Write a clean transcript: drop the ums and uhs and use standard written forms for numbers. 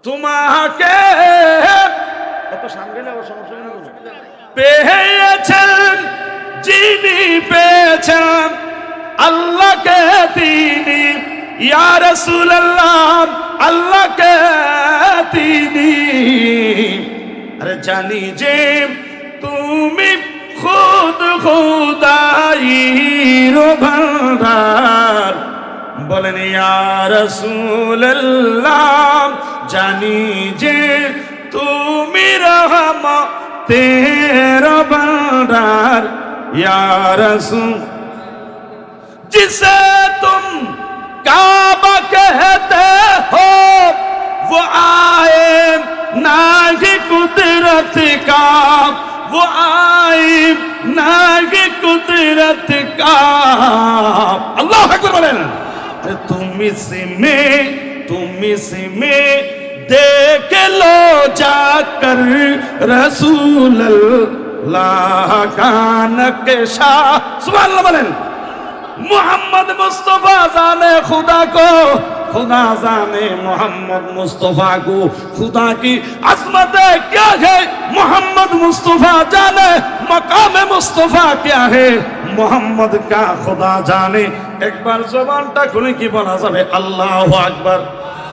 তোমাকে এত সামনে সমস্যা পেয়েছেন যিনি পেয়েছেন আল্লাহকে তিনি ইয়া রাসূলুল্লাহ আল্লাহকে তিনি আরে জানি যে তুমি খুদ খুদাইর ভান্ডার বলেন ইয়া রাসূলুল্লাহ জানি যে তুমি রহমতের ভান্ডার ইয়া রাসূল जिसे तुम काबा कहते हो वो आए नागी कुदरत का वो आए नागी कुदरत का अल्लाह अकबर बोलें तुम इसमें देख लो जाकर रसूल अल्लाह का नक्शा सुभान अल्लाह बोलें मोहम्मद मुस्तफा जाने खुदा को खुदा जाने मोहम्मद मुस्तफा को खुदा की अजमत क्या है मोहम्मद मुस्तफा जाने मकाम मुस्तफा क्या है मोहम्मद का खुदा जाने एक बार जुबानটা খুলে কি বলা যাবে আল্লাহু আকবার